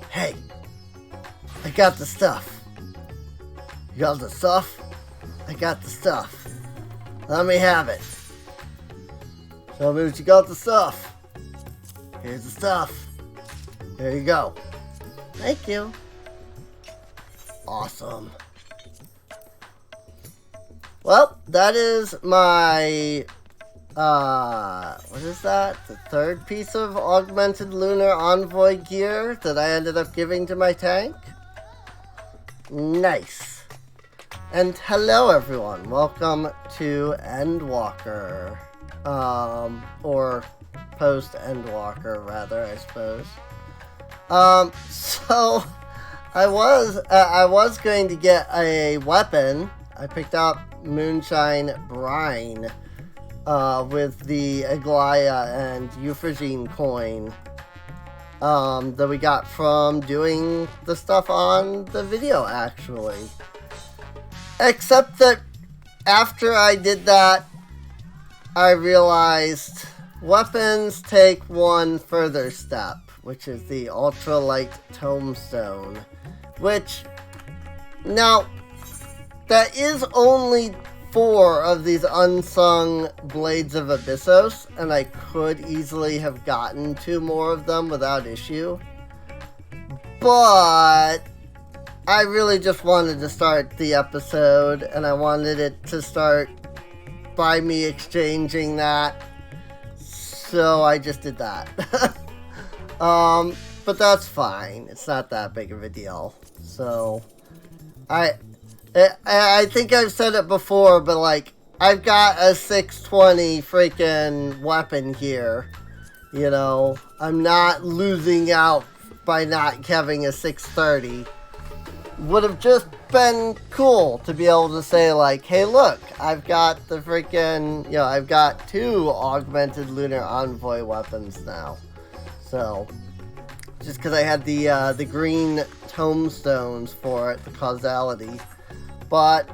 Hey, I got the stuff. You got the stuff? I got the stuff. Let me have it. Tell me what you got the stuff. Here's the stuff. Here you go. Thank you. Awesome. Well, that is my, what is that? The third piece of augmented lunar envoy gear that I ended up giving to my tank. Nice. And hello everyone. Welcome to Endwalker. Or post-Endwalker rather, I suppose. So I was going to get a weapon. I picked up Moonshine Brine with the Aglaya and Euphrasia coin that we got from doing the stuff on the video, actually. Except that after I did that, I realized weapons take one further step, which is the ultralight tombstone, which, now, that is only 4 of these unsung Blades of Abyssos, and I could easily have gotten 2 more of them without issue, but I really just wanted to start the episode, and I wanted it to start by me exchanging that, so I just did that. But that's fine. It's not that big of a deal. So, I think I've said it before, but like, I've got a 620 freaking weapon here. You know, I'm not losing out by not having a 630. Would have just been cool to be able to say like, hey look, I've got the freaking, you know, I've got 2 augmented lunar envoy weapons now. So, just because I had the green tombstones for it, the causality. But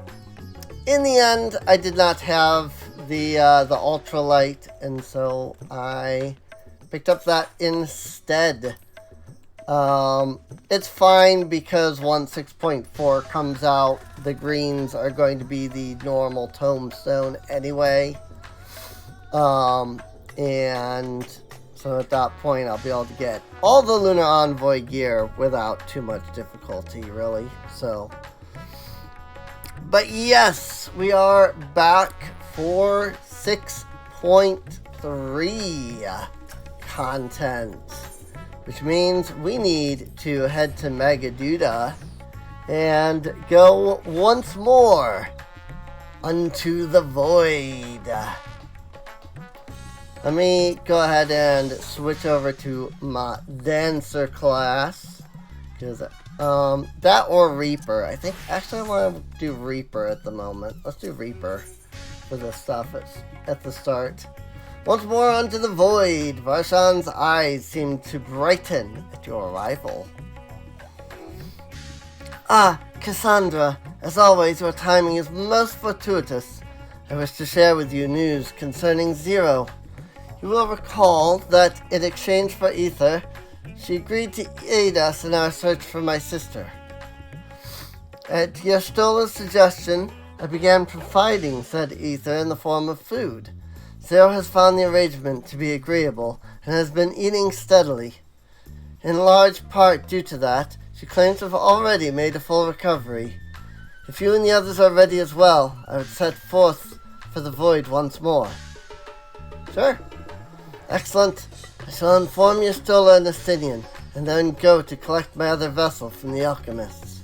in the end, I did not have the ultralight, and so I picked up that instead. It's fine because once 6.4 comes out, the greens are going to be the normal tombstone anyway. And so at that point, I'll be able to get all the Lunar Envoy gear without too much difficulty, really. So, but yes, we are back for 6.3 content. Which means we need to head to Magaduda and go once more unto the void. Let me go ahead and switch over to my dancer class. Because that or Reaper. I think actually I want to do Reaper at the moment. Let's do Reaper for this stuff at the start. Once more unto the void, Varshan's eyes seem to brighten at your arrival. Ah, Kassandra, as always your timing is most fortuitous. I wish to share with you news concerning Zero. You will recall that in exchange for Ether, she agreed to aid us in our search for my sister. At Yastola's suggestion, I began providing said Ether in the form of food. Zero has found the arrangement to be agreeable and has been eating steadily. In large part due to that, she claims to have already made a full recovery. If you and the others are ready as well, I would set forth for the void once more. Sure. Excellent. I shall inform Yastola and Astinian, and then go to collect my other vessel from the alchemists.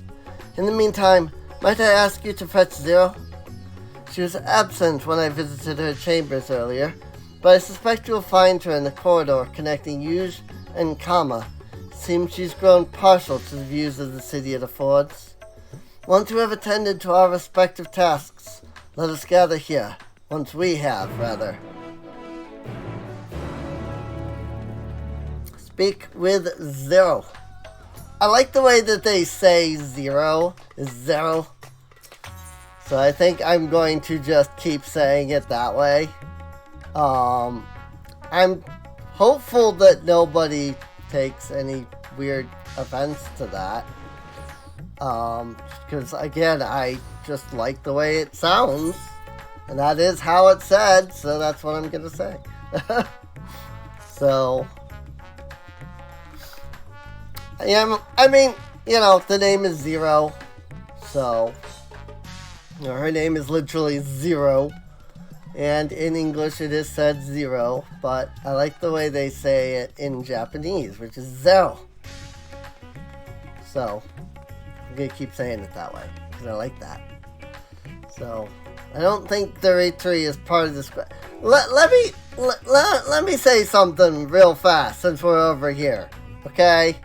In the meantime, might I ask you to fetch Zero? She was absent when I visited her chambers earlier, but I suspect you will find her in the corridor connecting Yuj and Kama. It seems she's grown partial to the views of the city it affords. Once you have attended to our respective tasks, let us gather here. Once we have, rather. Speak with Zero. I like the way that they say Zero is Zero. So I think I'm going to just keep saying it that way. I'm hopeful that nobody takes any weird offense to that. Because again, I just like the way it sounds, and that is how it's said, so that's what I'm gonna say. So, I mean, you know, the name is Zero, so, you know, her name is literally Zero, and in English it is said Zero, but I like the way they say it in Japanese, which is Zero. So, I'm gonna keep saying it that way, because I like that. So, I don't think the rate tree is part of this. Let me say something real fast since we're over here, okay?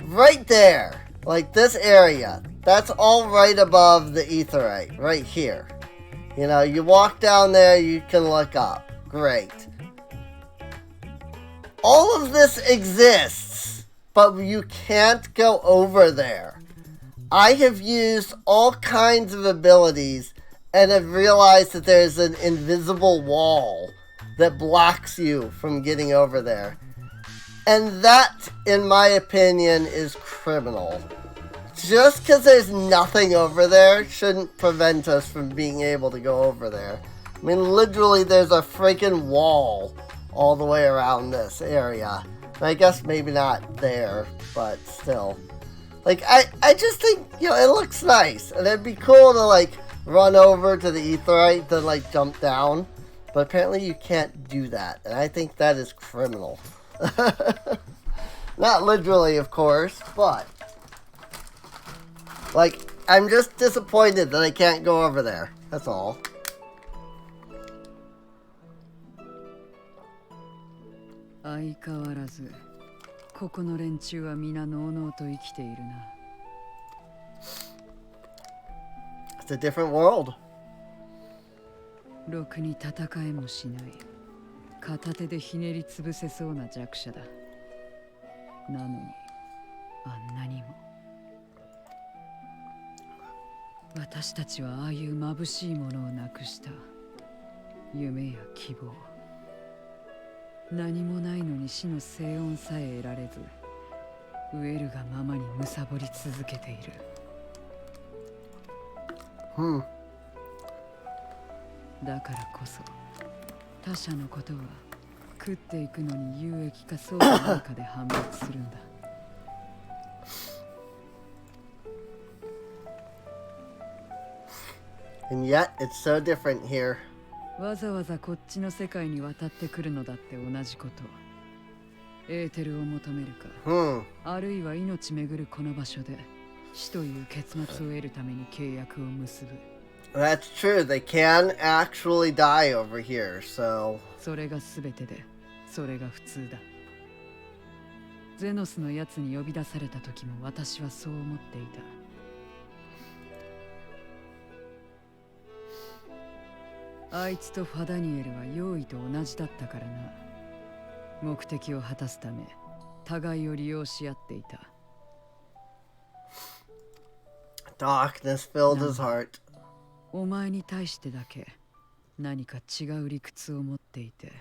Right there, like this area, that's all right above the aetheryte, right here. You know, you walk down there, you can look up. Great. All of this exists, but you can't go over there. I have used all kinds of abilities and have realized that there's an invisible wall that blocks you from getting over there. And that, in my opinion, is criminal. Just because there's nothing over there shouldn't prevent us from being able to go over there. I mean, literally, there's a freaking wall all the way around this area. And I guess maybe not there, but still. Like, I just think, you know, it looks nice. And it'd be cool to, like, run over to the aetheryte, then, like, jump down. But apparently you can't do that. And I think that is criminal. Not literally, of course, but... like, I'm just disappointed that I can't go over there. That's all. It's a different world. ろくに戦えもしない。片手でひねり潰せそうな弱者だ。なのに、あんなにも。私たちはああいう眩しいものをなくした。夢や希望。何もないのに死の静音さえ得られず、飢えるがままに貪り続けている。だからこそ他者のことは食っていくのに有益かそうでないかで判別するんだ。And yet, it's so different here. わざわざこっちの世界に渡ってくるのだって同じこと。エーテルを求めるか、あるいは命めぐるこの場所で死という結末を得るために契約を結ぶ。That's true. They can actually die over here, so... それが全てで、それが普通だ。ゼノスのやつに呼び出された時も私はそう思っていた。あいつとファダニエルは用意と同じだったからな。目的を果たすため、互いを利用し合っていた。Darkness filled his heart. お前に対してだけ何か違う理屈を持っていて、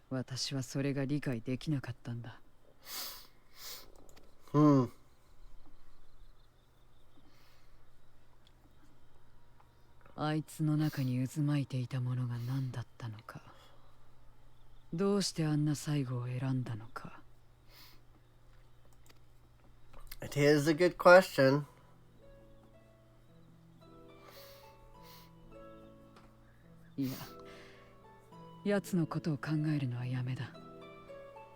私はそれが理解できなかったんだ。あいつの中に渦巻いていたものが何だったのか、どうしてあんな最後を選んだのか。It is a good question. いや、奴のことを考えるのはやめだ。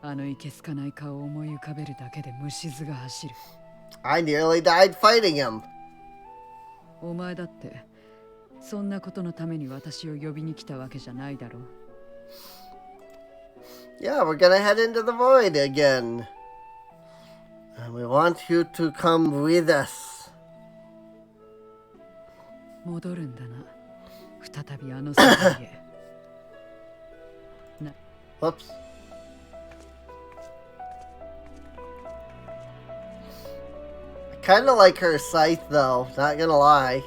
あのいけすかない顔を思い浮かべるだけで虫唾が走る。I nearly died fighting him. お前だってそんなことのために私を呼びに来たわけじゃないだろう。Yeah, we're gonna head into the void again. And we want you to come with us. 戻るんだな。再びあの世界へ。Whoops. I kinda like her scythe though, not gonna lie.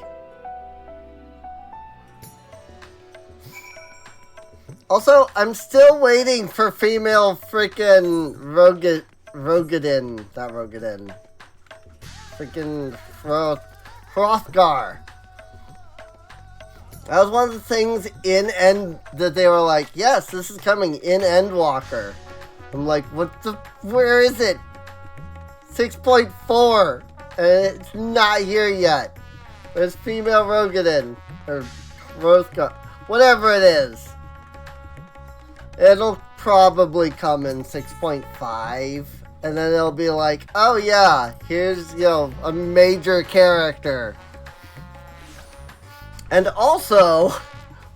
Also, I'm still waiting for female freaking Rogadin. Not Rogadin. Freaking Hrothgar. That was one of the things in End that they were like, yes, this is coming in Endwalker. I'm like, where is it? 6.4. And it's not here yet. There's female Rogadin. Or Hrothgar. Whatever it is. It'll probably come in 6.5. And then it'll be like, oh yeah, here's, a major character. And also,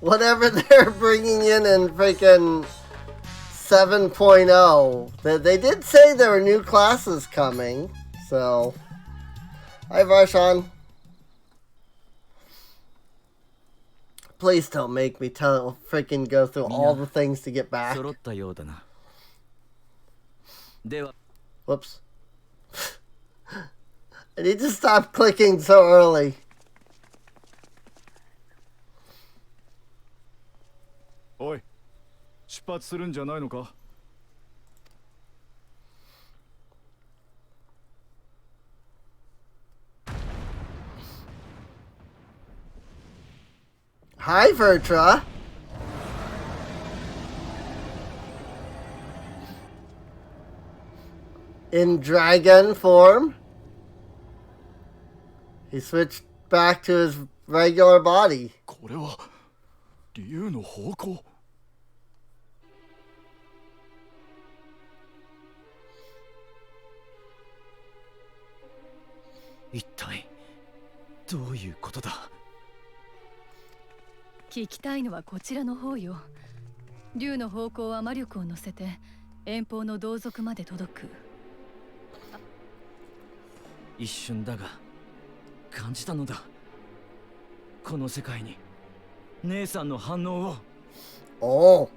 whatever they're bringing in freaking 7.0, they did say there were new classes coming, so. Hi, Varshan. Please don't make me freaking go through all the things to get back. Whoops. I need to stop clicking so early. Oi, 出発するんじゃないのか? Hi, Vertra. In dragon form. He switched back to his regular body. これは竜の方向? 一体どういうことだ? 聞きたいのはこちらの方よ。竜の方向は魔力を乗せて遠方の同族まで届く。一瞬だが感じたのだ。この世界に姉さんの反応を。お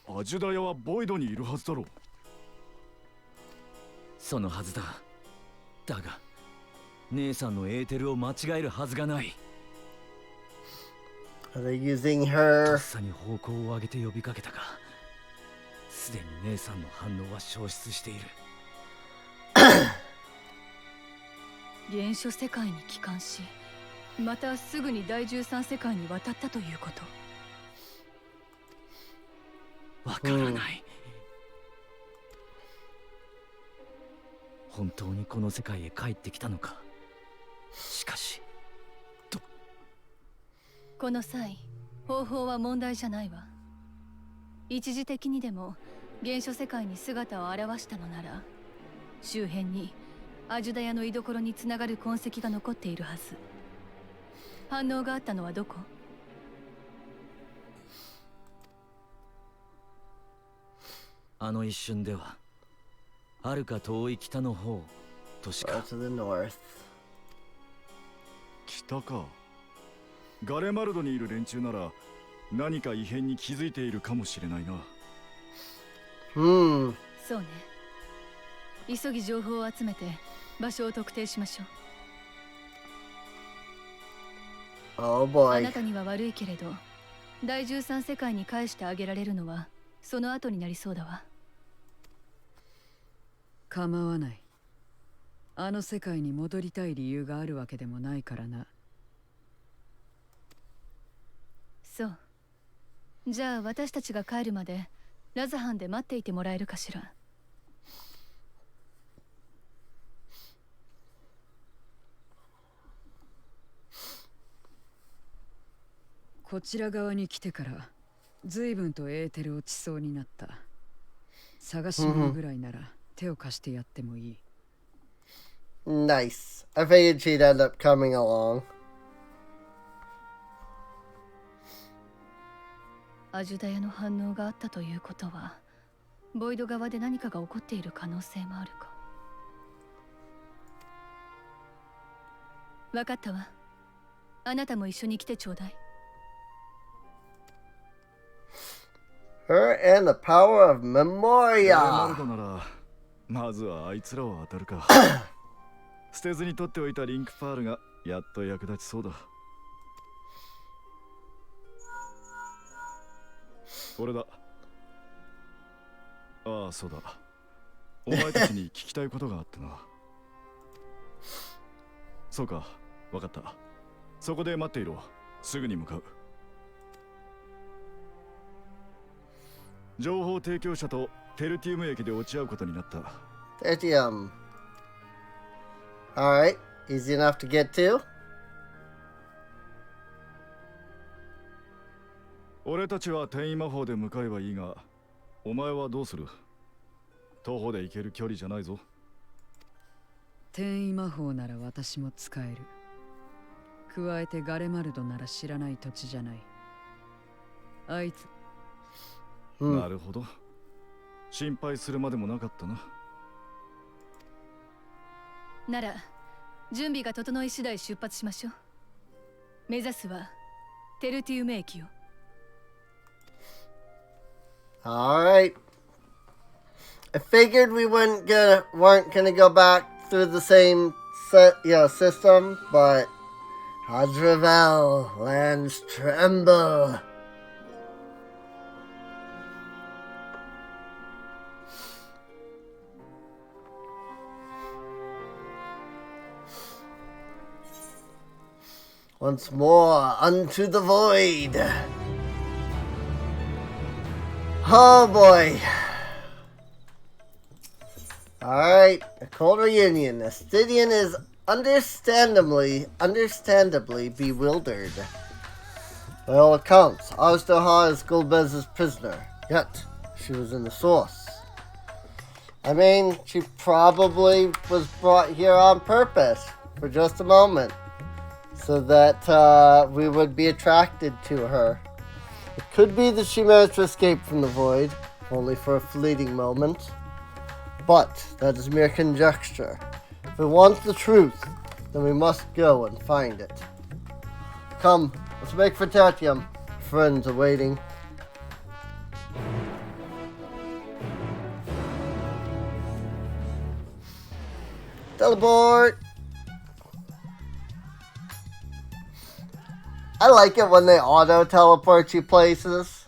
お。アジュダヤはボイドにいるはずだろう。そのはずだ。だが姉さんのエーテルを間違えるはずがない。Are they using her? とっさに方向を上げて呼びかけたが、すでに姉さんの反応は消失している。原初世界に帰還し、またすぐに第13世界に渡ったということ。わからない。本当にこの世界へ帰ってきたのか。しかしこの際方法は問題じゃないわ。一時的にでも原初世界に姿を現したのなら、周辺にアジュダヤの居所につながる痕跡が残っているはず。反応があったのはどこ？あの一瞬では遥か遠い北の方としか。北か。ガレマルドにいる連中なら何か異変に気づいているかもしれないな。そうね。急ぎ情報を集めて場所を特定しましょう。Oh boy. あなたには悪いけれど、第13世界に返してあげられるのはその後になりそうだわ。構わない。あの世界に戻りたい理由があるわけでもないからな。そう。じゃあ私たちが帰るまでラザハンで待っていてもらえるかしら。こちら側に来てから随分とエーテル落ちそうになった。探し物ぐらいなら手を貸してやってもいい。Nice. I figured she'd end up coming along. アジュダヤの反応があったということは、ボイド側で何かが起こっている可能性もあるか。わかったわ。あなたも一緒に来てちょうだい。Her and the power of Memoria. ガレマルドならまずはあいつらを当たるか。捨てずに取っておいたリンクパールがやっと役立ちそうだ。俺だ。ああ、そうだ。お前たちに聞きたいことがあってな。そうか、わかった。そこで待っていろ。すぐに向かう。情報提供者とテルティウム駅で落ち合うことになった。Tertium. Alright, easy enough to get to. 俺たちは転移魔法で向かえばいいが、お前はどうする？徒歩で行ける距離じゃないぞ。転移魔法なら私も使える。加えてガレマルドなら知らない土地じゃない。あいつ。なるほど。心配するまでもなかったな。なら準備が整い次第出発しましょう。目指すはテルティウム駅を。Alright. I figured we weren't gonna go back through the same system, but Hadrivel, lands tremble. Once more unto the void. Oh boy. Alright, a cold reunion. Astidian is understandably bewildered. By all accounts, Osterha is Gulbez's prisoner, yet she was in the source. I mean, she probably was brought here on purpose for just a moment, so that we would be attracted to her. It could be that she managed to escape from the void, only for a fleeting moment. But that is mere conjecture. If we want the truth, then we must go and find it. Come, let's make for Tertium. Friends are waiting. Teleport! I like it when they auto-teleport you places.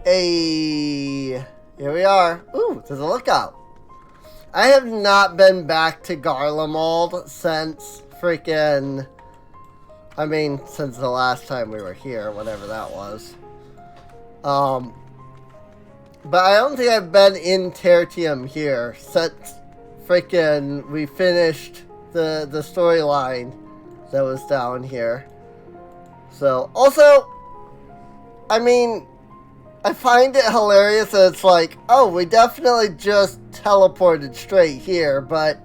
Hey, here we are. Ooh, there's a lookout. I have not been back to Garlemald since freaking... I mean, since the last time we were here, whatever that was. But I don't think I've been in Tertium here since freaking we finished the storyline that was down here. So, also, I mean, I find it hilarious that it's like, oh, we definitely just teleported straight here, but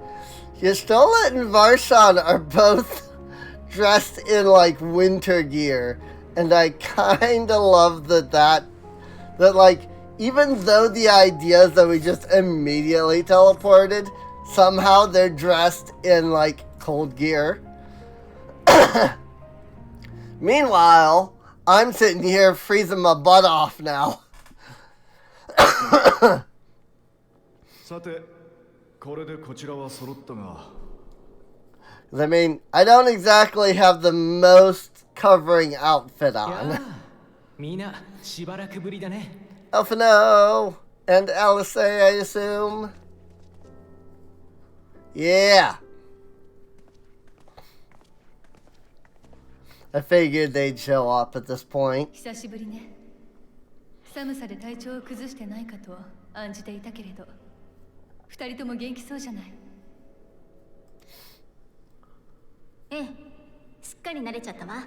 Yestola and Varshan are both dressed in, like, winter gear, and I kinda love that, like, even though the idea is that we just immediately teleported, somehow they're dressed in, like, cold gear. Meanwhile, I'm sitting here freezing my butt off now. I mean, I don't exactly have the most covering outfit on. Elfino and Alice, I assume. Yeah. I figured they'd show up at this point. 久しぶりね。寒さで体調を崩してないかと案じていたけれど、二人とも元気そうじゃない。ええ、すっかり慣れちゃったわ。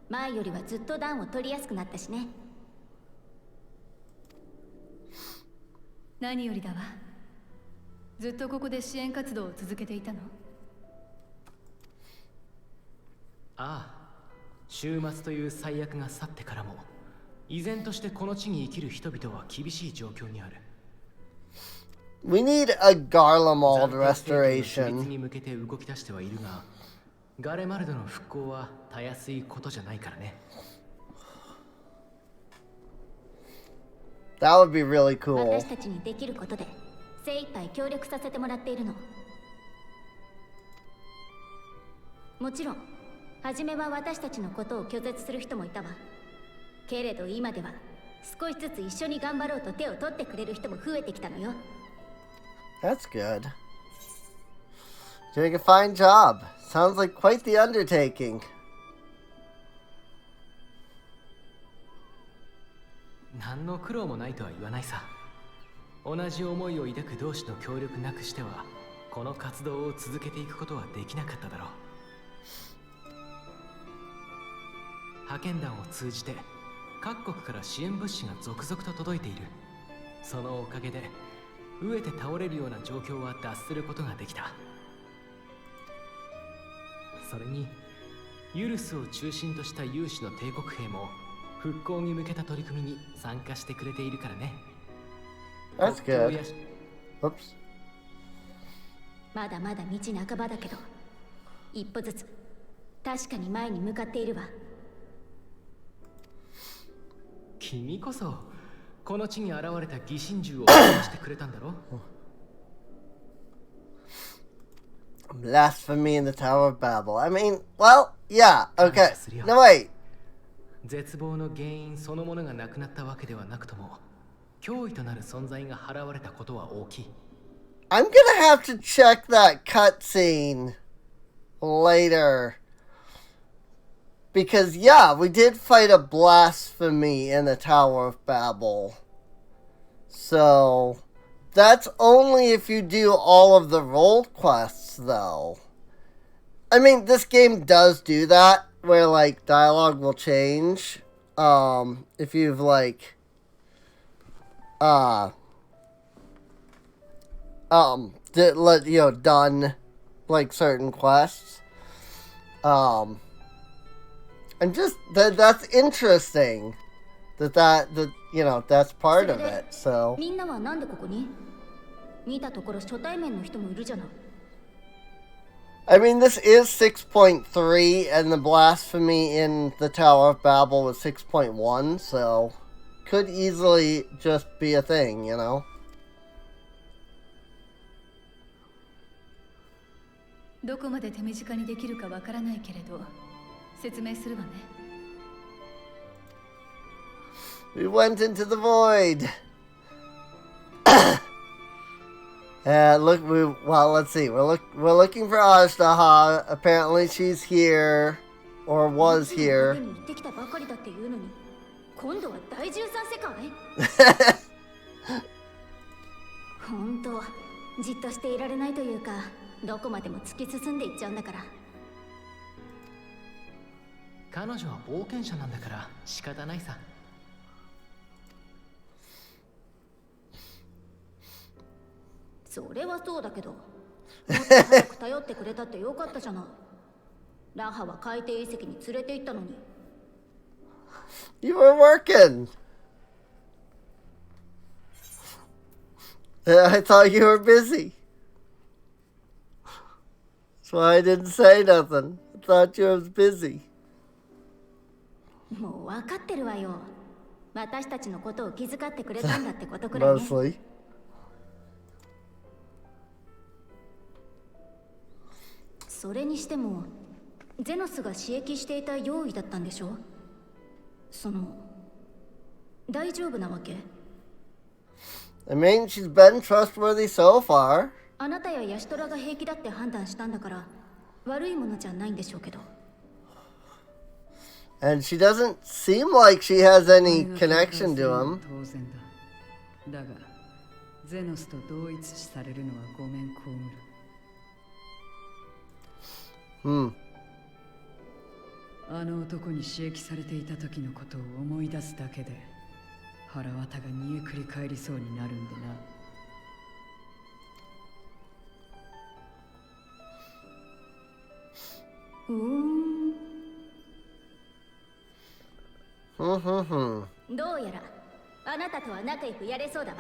前よりはずっと暖を取りやすくなったしね。何よりだわ。ずっとここで支援活動を続けていたの？ああ。終末という最悪が去ってからも依然としてこの地に生きる人々は厳しい状況にある。We need a Garlemald restoration. に向けて動き出してはいるが、ガレマルドの復興はたやすいことじゃないからね。That would be really cool. 私たちにできることで精一杯協力させてもらっているの。もちろん初めは私たちのことを拒絶する人もいたわ。けれど今では少しずつ一緒に頑張ろうと手を取ってくれる人も増えてきたのよ。 That's good. Doing a fine job. Sounds like quite the undertaking. 何の苦労もないとは言わないさ。同じ思いを抱く同士の協力なくしてはこの活動を続けていくことはできなかっただろう。派遣団を通じて各国から支援物資が続々と届いている。そのおかげで飢えて倒れるような状況は脱することができた。それにユルスを中心とした有志の帝国兵も復興に向けた取り組みに参加してくれているからね。 That's good. Oops. まだまだ道半ばだけど一歩ずつ確かに前に向かっているわ。君こそこの地に現れた疑心獣を殺してくれたんだろ。Blasphemy in the Tower of Babel. I mean, well, yeah, okay. No, wait. 絶望の原因そのものがなくなったわけではなくとも脅威となる存在が払われたことは大きい。I'm gonna have to check that cutscene later. Because, yeah, we did fight a blasphemy in the Tower of Babel. So, that's only if you do all of the role quests, though. I mean, this game does do that, where, like, dialogue will change. If you've, like, done, like, certain quests. And just, that's interesting. That, that's part of it, so. みんなはなんでここに？見たところ初対面の人もいるじゃない。I mean, this is 6.3, and the blasphemy in the Tower of Babel was 6.1, so could easily just be a thing, you know? どこまで手短にできるかわからないけれど、説明するわね。We went into the void. Let's see. We're looking for Ashtaha. Apparently, she's here, or was here. 言ってきたばかりだっていうのに、今度は第13世界？本当、じっとしていられないというか、どこまでも突き進んでいっちゃうんだから。彼女は冒険者なんだから仕方ないさ。それはそうだけど、もっと早く頼ってくれたってよかったじゃない。ラハは海底遺跡に連れて行ったのに。You were working. I thought you were busy. That's why I didn't say nothing. I thought you was busy. もう分かってるわよ。私たちのことを気遣ってくれたんだってことくらいね。Mostly. それにしても、ゼノスが刺激していた用意だったんでしょ？大丈夫なわけ？ I mean, she's been trustworthy so far. あなたやヤシトラが平気だって判断したんだから、悪いものじゃないんでしょうけど。And she doesn't seem like she has any connection to him. 当然だ。だが、ゼノスと同一視されるのはごめん被る。あの男に刺激されていた時のことを思い出すだけで腹渡が煮えくり返りそうになるんでな。どうやらあなたとは仲良くやれそうだわ。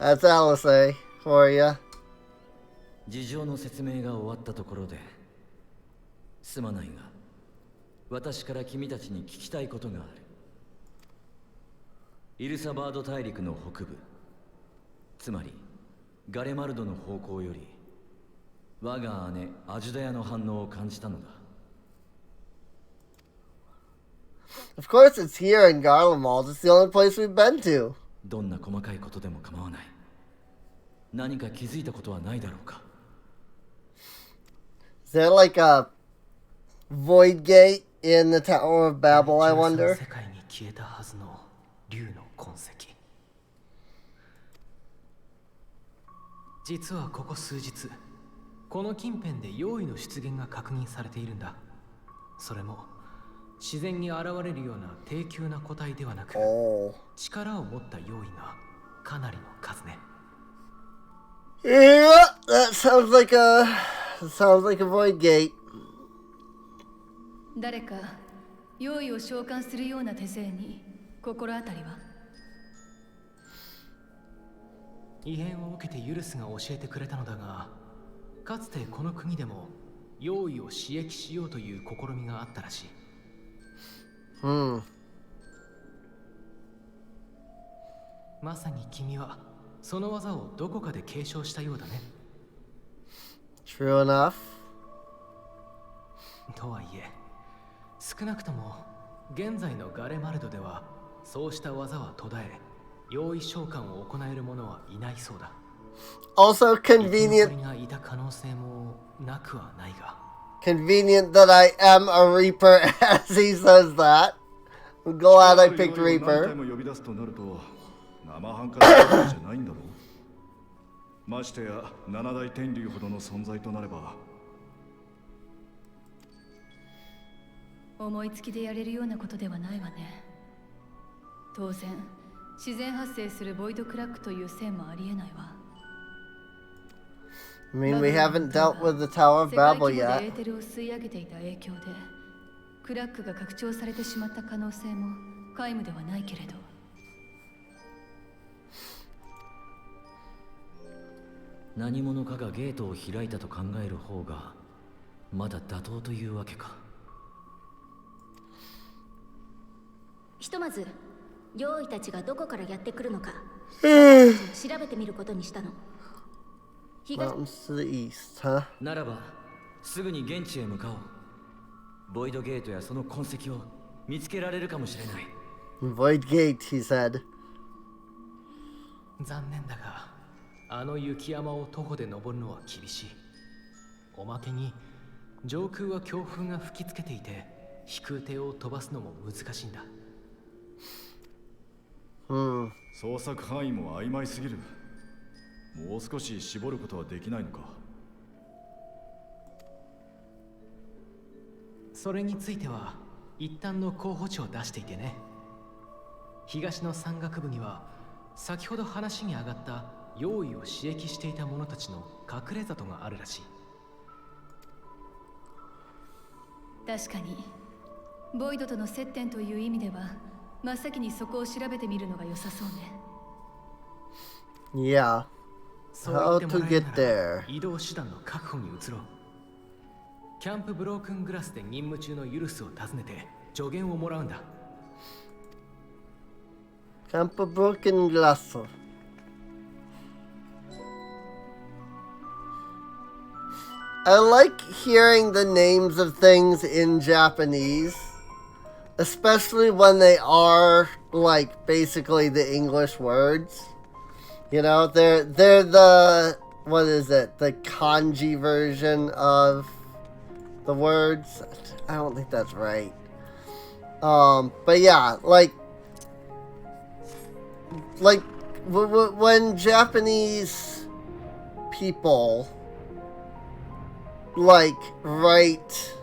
That's Alice for you. 事情の説明が終わったところで、すまないが、私から君たちに聞きたいことがある。イルサバード大陸の北部、つまりガレマルドの方向より、我が姉アジュダヤの反応を感じたのだ。 Of course it's here in Garlemald. It's the only place we've been to. どんな細かいことでも構わない。何か気づいたことはないだろうか。 Is there like a void gate in the Tower of Babel, I wonder? 世界に消えたはずの竜の痕跡。実はここ数日、この近辺で妖異の出現が確認されているんだ。それも自然に現れるような低級な個体ではなく、力を持った妖異がかなりの数ね。Yeah, that sounds like a void gate. 誰か妖異を召喚するような手勢に心当たりは？異変を受けてユルスが教えてくれたのだが、かつてこの国でも妖異を刺激しようという試みがあったらしい。まさに君はその技をどこかで継承したようだね。True enough. とはいえ、少なくとも現在のガレマルドではそうした技は途絶え、妖異召喚を行える者はいないそうだ。Also convenient. がいた可能性もなくはないが。Convenient that I am a Reaper as he says that. I'm glad I picked Reaper. 生半可なじゃないんだろう。ましてや七大天竜ほどの存在となれば。思いつきでやれるようなことではないわね。当然自然発生するボイドクラックという線もありえないわ。I mean, we haven't dealt with the Tower of Babel 世界規模でエ yet. ーテルを吸い上げていた影響でクラックが拡張されてしまった可能性も皆無ではないけれど。何者かがゲートを開いたと考える方がまだ妥当というわけか。ひとまず妖異たちがどこからやってくるのか調べてみることにしたの。Mountains to the east, huh? ならばすぐに現地へ向かおう。ボイドゲートやその痕跡を見つけられるかもしれない。 Void gate, he said. 残念だが、あの雪山を徒歩で登るのは厳しい。おまけに上空は強風が吹きつけていて、飛空艇を飛ばすのも難しいんだ。捜索範囲も曖昧すぎる。もう少し絞ることはできないのか。それについては一旦の候補地を出していてね。東の山岳部には先ほど話に上がった妖異を刺激していた者たちの隠れ里があるらしい。確かにボイドとの接点という意味では真っ先にそこを調べてみるのが良さそうね。Yeah. そう言ってもらえる How to な get ら移動手段の確保に移ろう。キャンプブロークングラスで任務中のユルスを訪ねて助言をもらうんだ。 Campo Broken Glass. I like hearing the names of things in Japanese, especially when they are like basically the English words. You know, they're the, what is it? The kanji version of the words. I don't think that's right. But yeah, like when Japanese people like write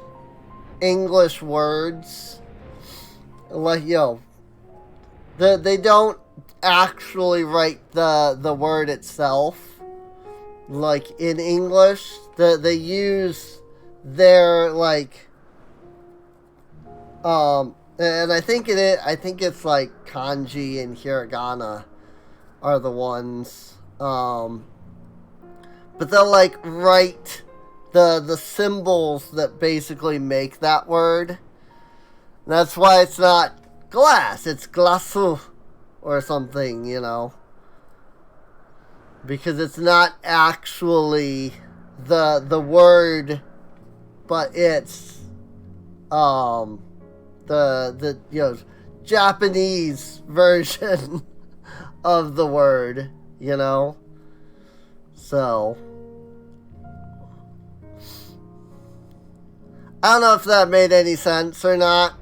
English words, like they don't actually write the word itself like in English. They use their like and I think it's like kanji and hiragana are the ones but they'll like write the symbols that basically make that word. That's why it's not glass, it's glasu or something, because it's not actually the word, but it's the Japanese version of the word, So I don't know if that made any sense or not.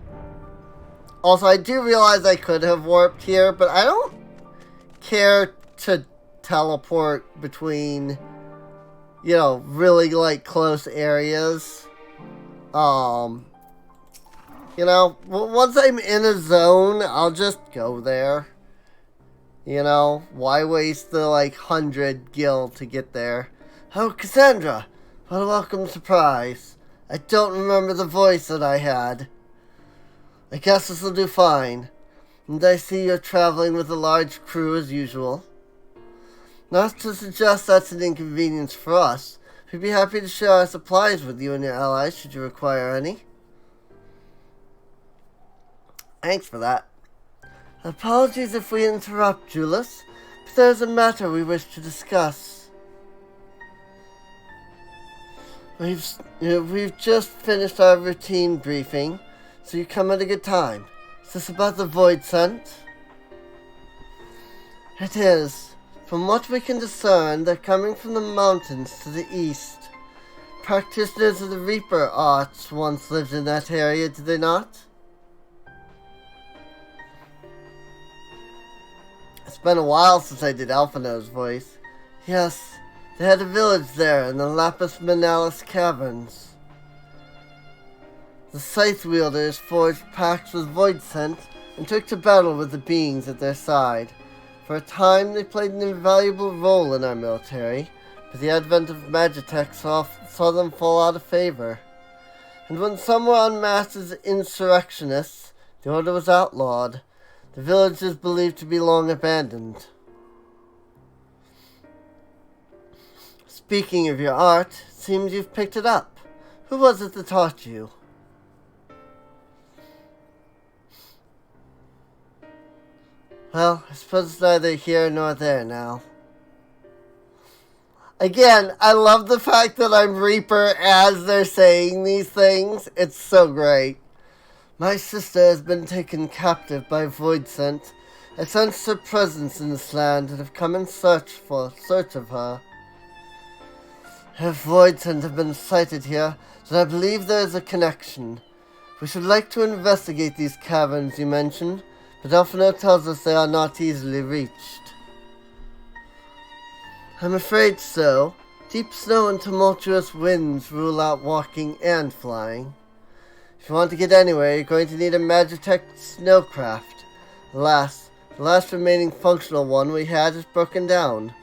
Also, I do realize I could have warped here, but I don't care to teleport between, really, close areas. Once I'm in a zone, I'll just go there. Why waste the, 100 gil to get there? Oh, Kassandra! What a welcome surprise. I don't remember the voice that I had. I guess this'll do fine. And I see you're traveling with a large crew as usual. Not to suggest that's an inconvenience for us. We'd be happy to share our supplies with you and your allies should you require any. Thanks for that. Apologies if we interrupt, Julius, but there's a matter we wish to discuss. We've just finished our routine briefing, so you come at a good time. Is this about the Void Scent? It is. From what we can discern, they're coming from the mountains to the east. Practitioners of the Reaper arts once lived in that area, did they not? It's been a while since I did Alphino's voice. Yes, they had a village there in the Lapis Manalis caverns. The Scythe Wielders forged pacts with Void Scent and took to battle with the beings at their side. For a time, they played an invaluable role in our military, but the advent of Magitech saw them fall out of favor. And when some were unmasked as insurrectionists, the order was outlawed. The village is believed to be long abandoned. Speaking of your art, it seems you've picked it up. Who was it that taught you? Well, I suppose it's neither here nor there now. Again, I love the fact that I'm Reaper as they're saying these things. It's so great. My sister has been taken captive by Void Scent. I sensed her presence in this land and have come in search of her. If Void Scent have been sighted here, then I believe there is a connection. We should like to investigate these caverns you mentioned, but Alphino tells us they are not easily reached. I'm afraid so. Deep snow and tumultuous winds rule out walking and flying. If you want to get anywhere, you're going to need a Magitech snowcraft. Alas, the last remaining functional one we had is broken down.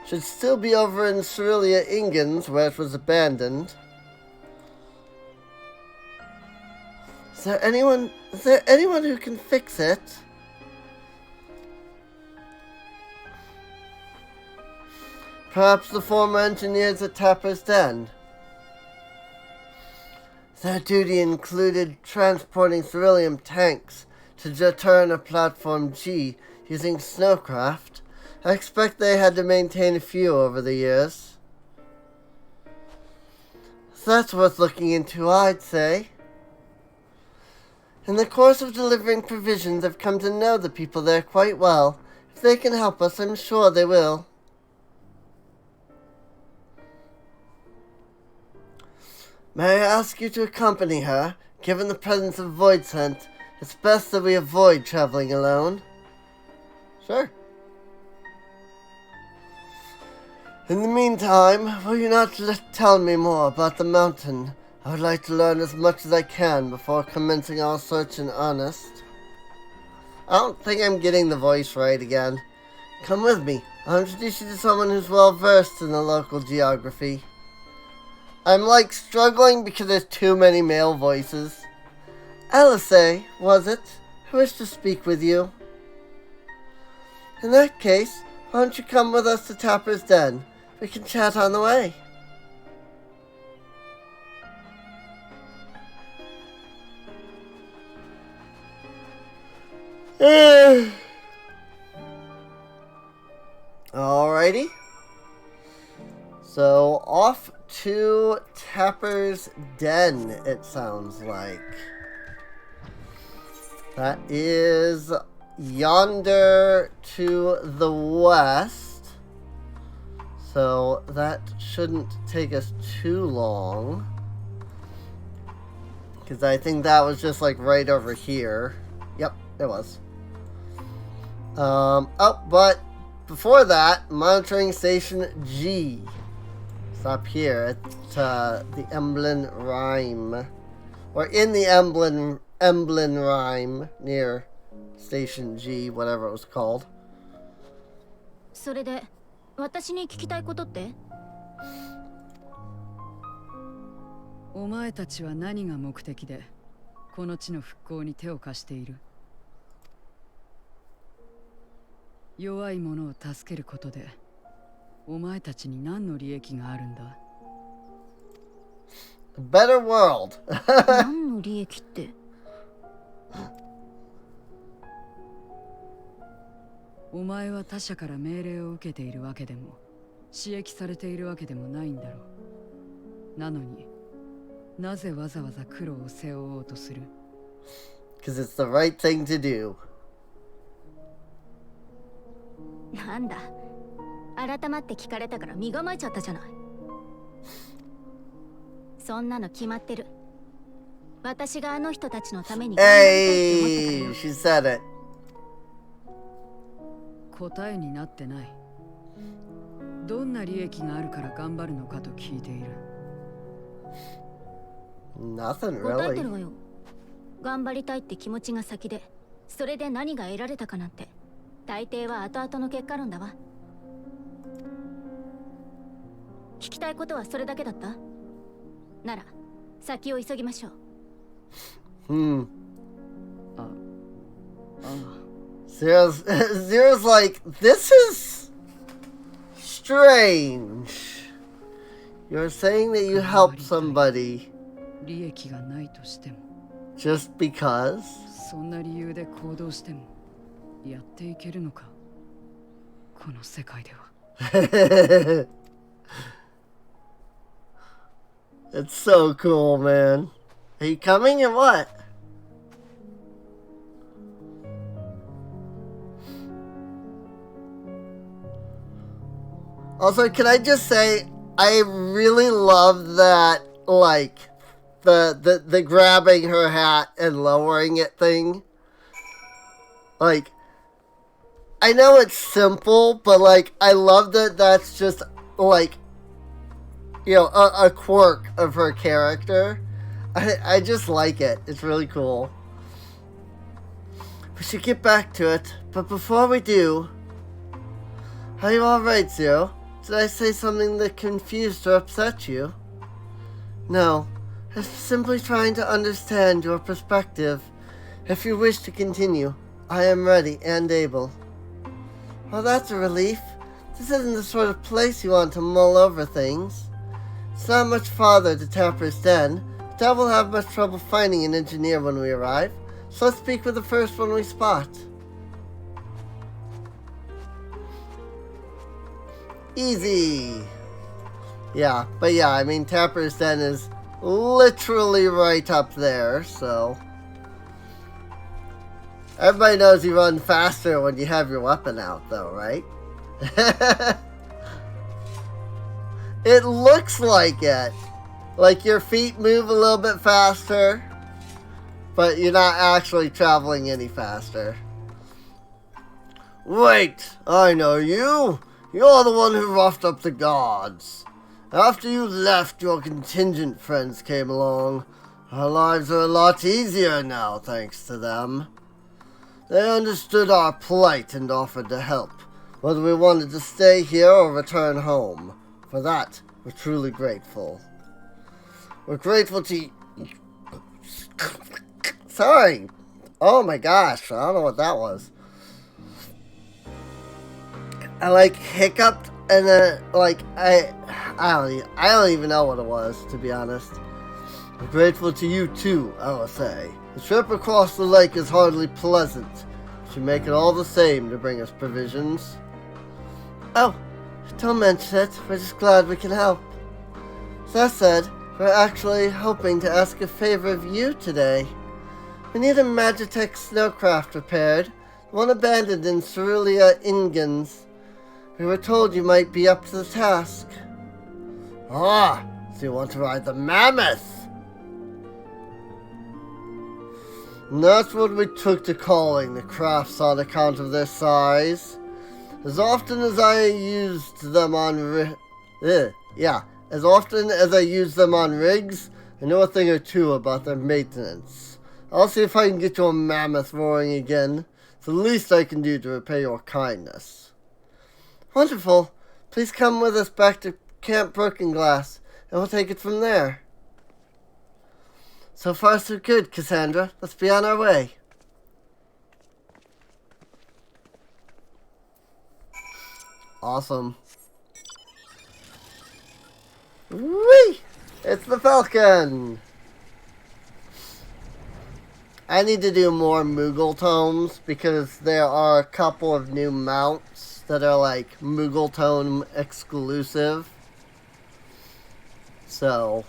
Should still be over in Cerelia Ingens, where it was abandoned. Is there anyone who can fix it? Perhaps the former engineers at Tapper's Den. Their duty included transporting Cerulean tanks to Jaturna Platform G using snowcraft. I expect they had to maintain a few over the years. So that's worth looking into, I'd say. In the course of delivering provisions, I've come to know the people there quite well. If they can help us, I'm sure they will. May I ask you to accompany her? Given the presence of Void Scent, it's best that we avoid traveling alone. Sure. In the meantime, will you not tell me more about the mountain? I would like to learn as much as I can before commencing our search in earnest. I don't think I'm getting the voice right again. Come with me. I'll introduce you to someone who's well versed in the local geography. I'm struggling because there's too many male voices. Alice, was it? I wish to speak with you. In that case, why don't you come with us to Tapper's Den? We can chat on the way. Alrighty. So, off to Tapper's Den, it sounds like. That is yonder to the west. So that shouldn't take us too long. Because I think that was just like right over here. Yep, it was. Oh, but before that, monitoring station G. It's up here at the Emblem Rhyme. Or in the Emblem Rhyme near Station G, whatever it was called. それで私に聞きたいことって？お前たちは何が目的でこの地の復興に手を貸している？弱い者を助けることでお前たちに何の利益があるんだ？ A better world. 何の利益って？お前は他者から命令を受けているわけでも刺激されているわけでもないんだろう。なのになぜわざわざ苦労を背負おうとする？ Because it's the right thing to do. なんだ、改まって聞かれたから身構えちゃったじゃない。そんなの決まってる。私があの人たちのために頑張りたいって思 Hey, ったからよ。 she said it. 答えになってない。どんな利益があるから頑張るのかと聞いている。 Nothing 答えて really. るわよ。頑張りたいって気持ちが先で、それで何が得られたかなんて、大抵は後々の結果論だわ。聞きたいことはそれだけだった？なら、先を急ぎましょう。Hmm. ああ。Zero's like, this is strange. You're saying that you helped somebody 利益がないとしても just because? そんな理由で行動してもやっていけるのかこの世界では。It's so cool, man. Are you coming or what? Also, can I just say, I really love that, like, the grabbing her hat and lowering it thing. Like, I know it's simple, but, like, I love that that's just, like, you know, a quirk of her character. I just like it. It's really cool. We should get back to it, but before we do... Are you alright, Zero? Did I say something that confused or upset you? No. I'm simply trying to understand your perspective. If you wish to continue, I am ready and able. Well, that's a relief. This isn't the sort of place you want to mull over things. It's not much farther to Tapper's Den, but I will have much trouble finding an engineer when we arrive, so let's speak with the first one we spot. Easy. Yeah, but yeah, I mean, Tapper's Den is literally right up there, so... Everybody knows you run faster when you have your weapon out, though, right? It looks like it. Like your feet move a little bit faster, but you're not actually traveling any faster. Wait, I know you. You're the one who roughed up the guards. After you left, your contingent friends came along. Our lives are a lot easier now, thanks to them. They understood our plight and offered to help, whether we wanted to stay here or return home. For that, we're truly grateful. We're grateful to you. Sorry. Oh my gosh, I don't know what that was. I like hiccuped and then like I don't even know what it was, to be honest. We're grateful to you too, I will say. The trip across the lake is hardly pleasant. Should make it all the same to bring us provisions. Oh, don't mention it. We're just glad we can help. That said, we're actually hoping to ask a favor of you today. We need a Magitech snowcraft repaired, the one abandoned in Cerulean Ingens. We were told you might be up to the task. Ah, so you want to ride the mammoth? And that's what we took to calling the crafts on account of their size. As often as I used them on rigs, I know a thing or two about their maintenance. I'll see if I can get your mammoth roaring again. It's the least I can do to repay your kindness. Wonderful. Please come with us back to Camp Broken Glass, and we'll take it from there. So far so good, Kassandra. Let's be on our way. Awesome. Whee! It's the Falcon! I need to do more Moogle tomes because there are a couple of new mounts that are like Moogle tome exclusive. So,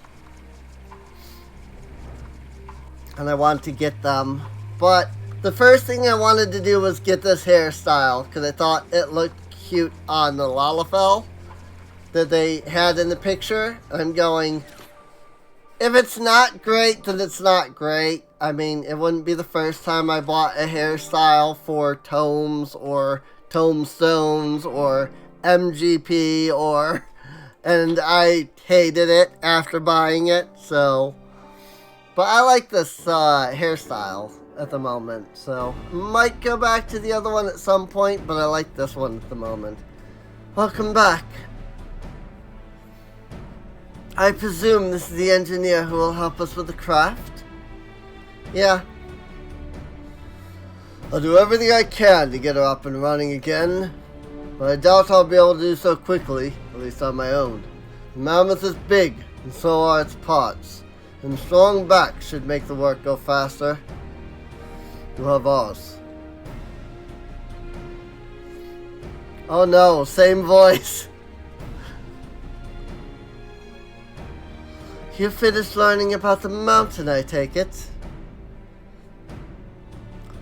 and I want to get them. But the first thing I wanted to do was get this hairstyle because I thought it looked cute on the Lalafell that they had in the picture. I'm going, if it's not great, then it's not great. I mean, it wouldn't be the first time I bought a hairstyle for tomes or tomestones or MGP and I hated it after buying it, so. But I like this hairstyle at the moment, so might go back to the other one at some point, but I like this one at the moment. Welcome back. I presume this is the engineer who will help us with the craft? Yeah. I'll do everything I can to get her up and running again, but I doubt I'll be able to do so quickly, at least on my own. The mammoth is big, and so are its parts, and strong backs should make the work go faster. You have ours. Oh no, same voice. You finished learning about the mountain, I take it?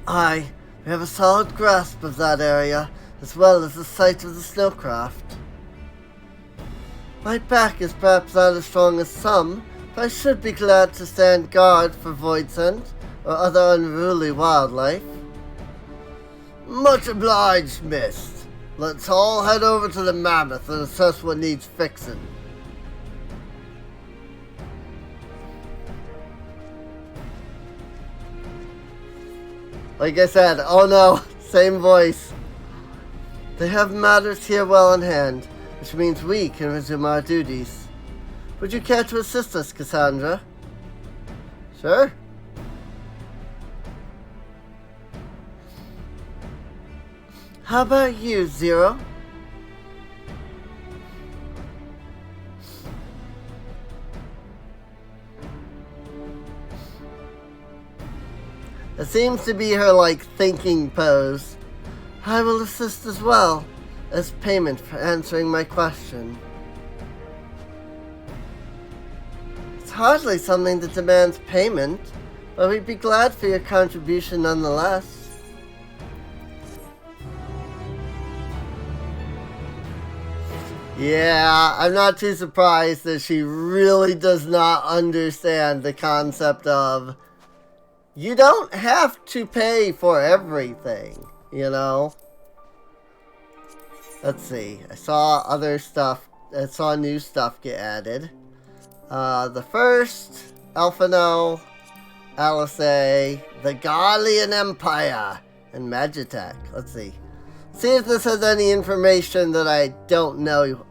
Aye, we have a solid grasp of that area, as well as the site of the snowcraft. My back is perhaps not as strong as some, but I should be glad to stand guard for voidsent or other unruly wildlife. Much obliged, miss. Let's all head over to the mammoth and assess what needs fixing. Like I said, oh no, same voice. They have matters here well in hand, which means we can resume our duties. Would you care to assist us, Kassandra? Sure. How about you, Zero? It seems to be her, like, thinking pose. I will assist as well, as payment for answering my question. It's hardly something that demands payment, but we'd be glad for your contribution nonetheless. Yeah, I'm not too surprised that she really does not understand the concept of you don't have to pay for everything, you know? Let's see. I saw other stuff. I saw new stuff get added. The first, Elfino, Alice, the Garlemald Empire, and Magitech. Let's see. See if this has any information that I don't know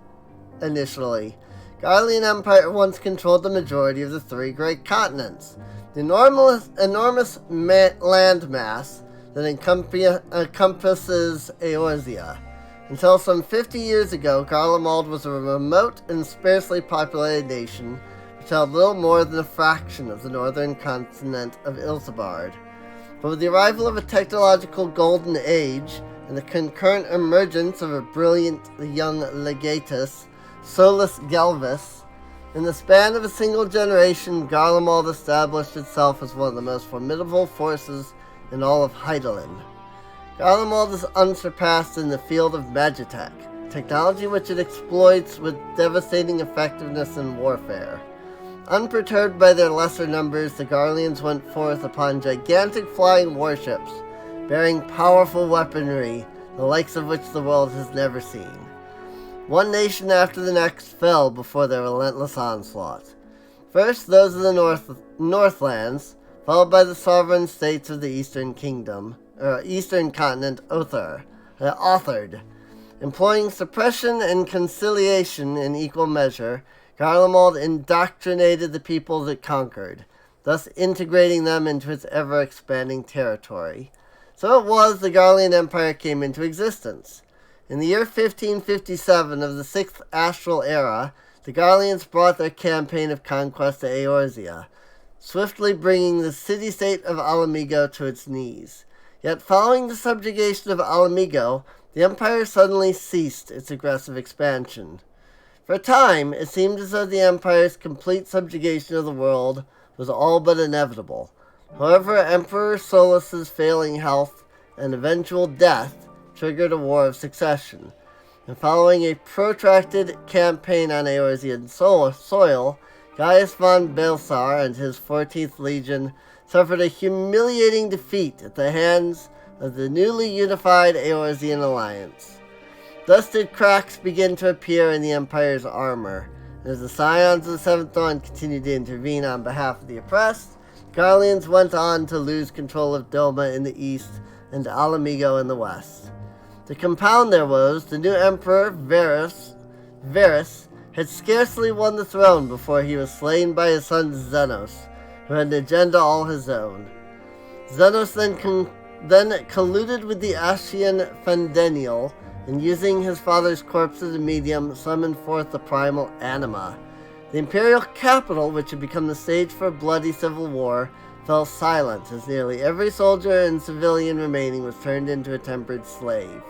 initially. Garlemald Empire once controlled the majority of the 3 great continents. The enormous landmass that encompasses Eorzea. Until some 50 years ago, Garlemald was a remote and sparsely populated nation which held little more than a fraction of the northern continent of Ilsabard. But with the arrival of a technological golden age and the concurrent emergence of a brilliant young legatus, Solus Galvus, In the span of a single generation, Garlemald established itself as one of the most formidable forces in all of Heidelin. Garlemald is unsurpassed in the field of magitech, technology which it exploits with devastating effectiveness in warfare. Unperturbed by their lesser numbers, the Garleans went forth upon gigantic flying warships, bearing powerful weaponry, the likes of which the world has never seen. One nation after the next fell before their relentless onslaught. First, those of the Northlands, followed by the sovereign states of the Eastern Continent, authored. Employing suppression and conciliation in equal measure, Garlemald indoctrinated the peoples it conquered, thus integrating them into its ever-expanding territory. So it was the Garlean Empire came into existence. In the year 1557 of the 6th Astral Era, the Garleans brought their campaign of conquest to Eorzea, swiftly bringing the city-state of Alamigo to its knees. Yet following the subjugation of Alamigo, the Empire suddenly ceased its aggressive expansion. For a time, it seemed as though the Empire's complete subjugation of the world was all but inevitable. However, Emperor Solus's failing health and eventual death triggered a war of succession, and following a protracted campaign on Eorzean soil, Gaius von Belsar and his 14th Legion suffered a humiliating defeat at the hands of the newly unified Eorzean alliance. Thus did cracks begin to appear in the Empire's armor, and as the Scions of the Seventh Dawn continued to intervene on behalf of the oppressed, Garleans went on to lose control of Doma in the east and Alamigo in the west. To compound their woes, the new Emperor, Varus, had scarcely won the throne before he was slain by his son Xenos, who had an agenda all his own. Xenos then colluded with the Ascian Fendenial, and using his father's corpse as a medium, summoned forth the primal anima. The imperial capital, which had become the stage for a bloody civil war, fell silent as nearly every soldier and civilian remaining was turned into a tempered slave.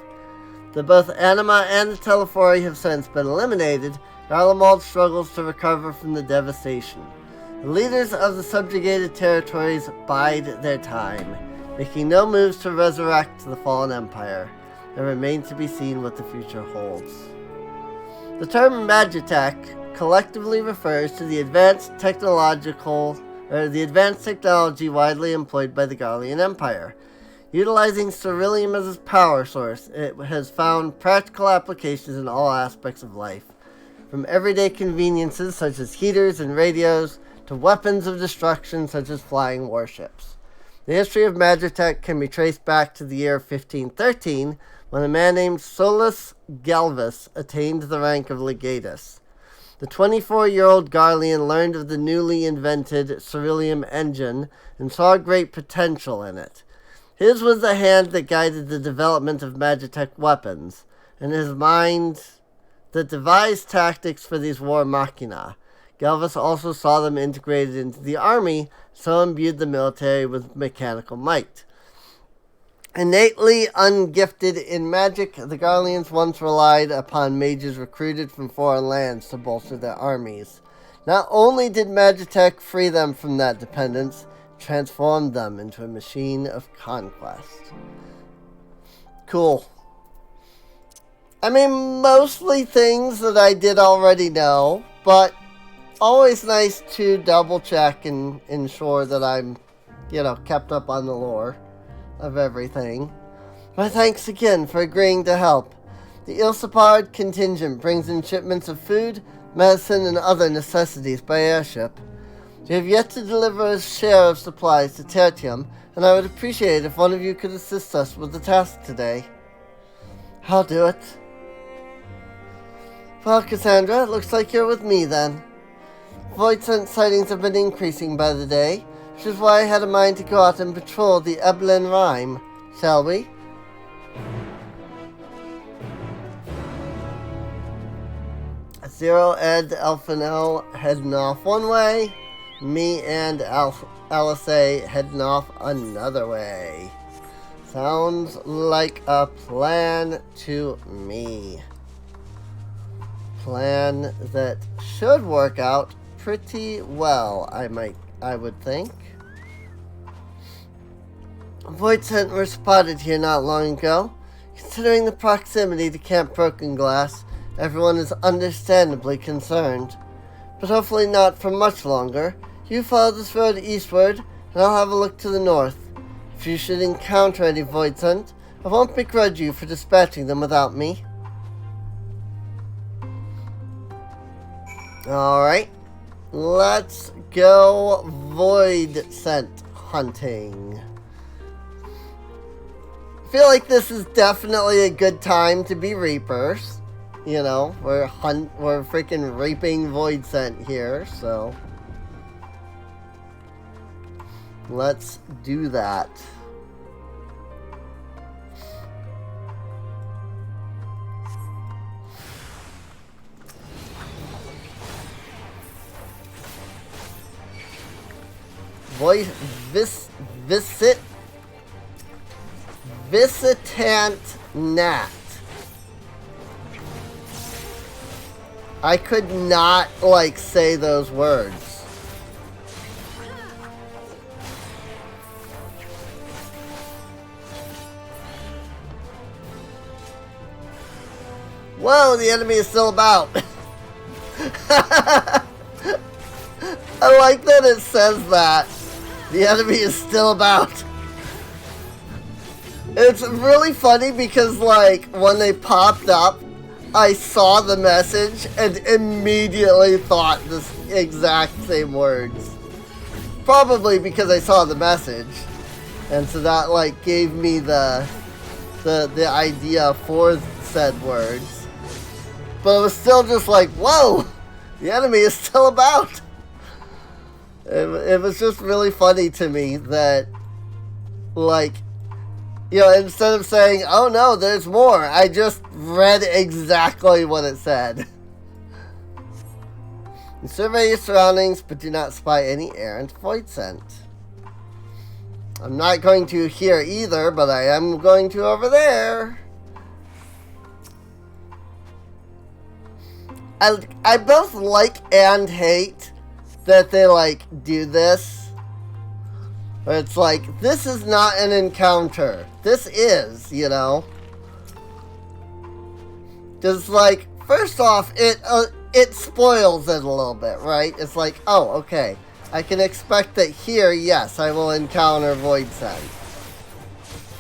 Though both Anima and the Telephori have since been eliminated, Garlemald struggles to recover from the devastation. The leaders of the subjugated territories bide their time, making no moves to resurrect the fallen empire. It remains to be seen what the future holds. The term magitech collectively refers to the advanced technology widely employed by the Garlean Empire. Utilizing Ceruleum as its power source, it has found practical applications in all aspects of life, from everyday conveniences such as heaters and radios to weapons of destruction such as flying warships. The history of magitech can be traced back to the year 1513, when a man named Solus Galvus attained the rank of legatus. The 24-year-old Garlean learned of the newly invented Ceruleum engine and saw great potential in it. His was the hand that guided the development of magitech weapons, and his mind that devised tactics for these war machina. Galvus also saw them integrated into the army, so imbued the military with mechanical might. Innately ungifted in magic, the Garleans once relied upon mages recruited from foreign lands to bolster their armies. Not only did magitech free them from that dependence, transformed them into a machine of conquest. Cool. I mean, mostly things that I did already know, but always nice to double check and ensure that I'm, kept up on the lore of everything. My thanks again for agreeing to help. The Ilsapard contingent brings in shipments of food, medicine, and other necessities by airship. We have yet to deliver a share of supplies to Tertium, and I would appreciate it if one of you could assist us with the task today. I'll do it. Well, Kassandra, it looks like you're with me then. Void scent sightings have been increasing by the day, which is why I had a mind to go out and patrol the Eblin Rime. Shall we? Zero, Ed, Elfinel heading off one way. Me and Alice heading off another way. Sounds like a plan to me. plan that should work out pretty well, I would think. Void scent were spotted here not long ago. Considering the proximity to Camp Broken Glass, everyone is understandably concerned. But hopefully not for much longer. You follow this road eastward, and I'll have a look to the north. If you should encounter any void scent, I won't begrudge you for dispatching them without me. Alright, let's go void scent hunting. I feel like this is definitely a good time to be reapers. You know, we're freaking reaping void scent here, so let's do that. Visitant Gnat. I could not, like, say those words. Whoa, the enemy is still about. I like that it says that. The enemy is still about. It's really funny because, like, when they popped up, I saw the message and immediately thought the exact same words. Probably because I saw the message. And so that, like, gave me the idea for said words. But it was still just like, whoa! The enemy is still about! It was just really funny to me that, like, you know, instead of saying, oh no, there's more, I just read exactly what it said. You survey your surroundings, but do not spy any errant void scent. I'm not going to here either, but I am going to over there. I both like and hate that they, like, do this. But it's like, this is not an encounter. This is, you know. Just like, first off, it spoils it a little bit, right? It's like, oh, okay. I can expect that here, yes, I will encounter void scent.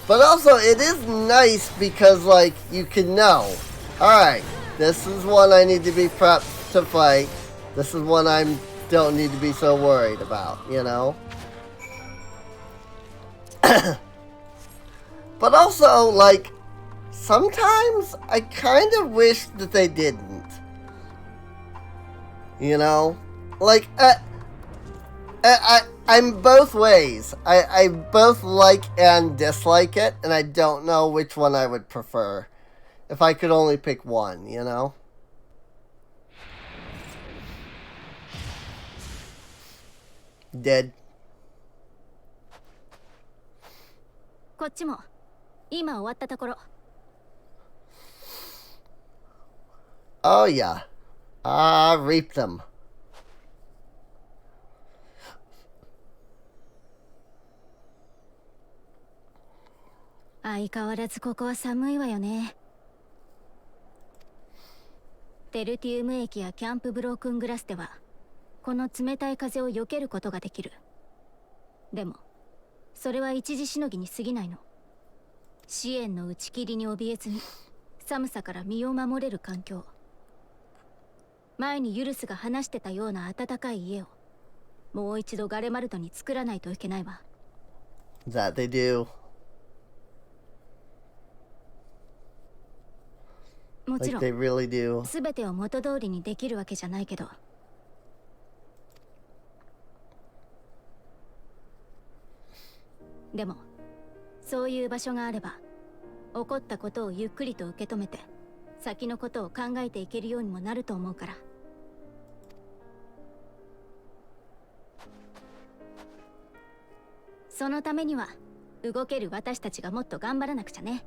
But also, it is nice because, like, you can know. Alright, this is one I need to be prepped to fight. This is one I don't need to be so worried about, you know? But also, like, sometimes I kind of wish that they didn't. You know? Like, I'm both ways. I both like and dislike it, and I don't know which one I would prefer. If I could only pick one, you know? Dead. こっちも今終わったところ。Oh yeah. Reap them. 相変わらずここは寒いわよね。テルティウム駅やキャンプブロークングラスではこの冷たい風を避けることができる。でもそれは一時しのぎに過ぎないの。支援の打ち切りに怯えずに寒さから身を守れる環境。前にユルスが話してたような暖かい家をもう一度ガレマルトに作らないといけないわ。That they do. もちろん、like they really do. 全てを元通りにできるわけじゃないけど。でもそういう場所があれば起こったことをゆっくりと受け止めて先のことを考えていけるようにもなると思うから。そのためには動ける私たちがもっと頑張らなくちゃね。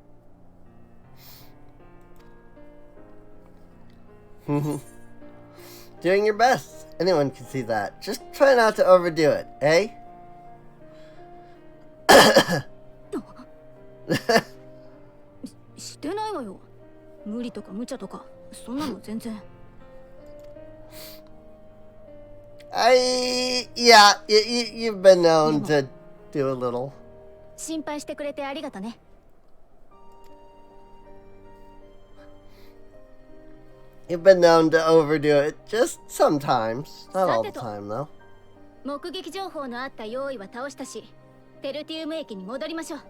Doing your best. Anyone can see that. Just try not to overdo it, eh? してないわよ。無理とか無茶とか、そんなの全然。Yeah, you've been known to do a little. 心配してくれてありがとね。You've been known to overdo it just sometimes. Not all the time, though. 目撃情報のあった用意は倒したし、テルティウム駅に戻りましょう。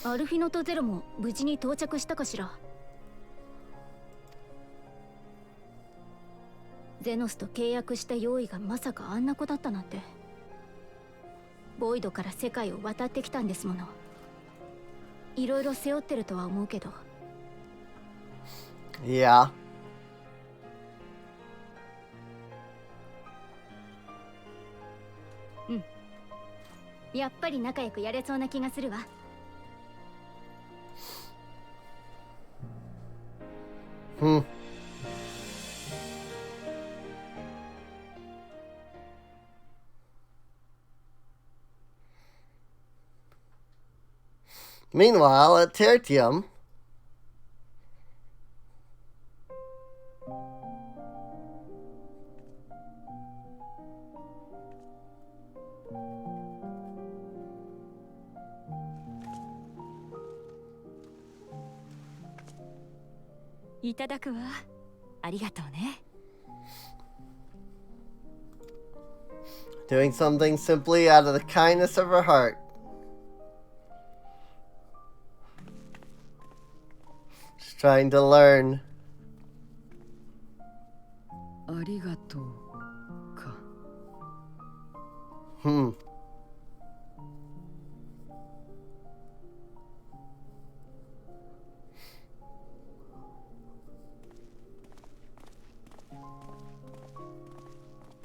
アルフィノとゼロも無事に到着したかしら。ゼノスと契約した用意がまさかあんな子だったなんて。ボイドから世界を渡ってきたんですもの。いろいろ背負ってるとは思うけど。Yeah. うん。やっぱり仲良くやれそうな気がするわ。Meanwhile, at Tertium, doing something simply out of the kindness of her heart. She's trying to learn. ありがとうか。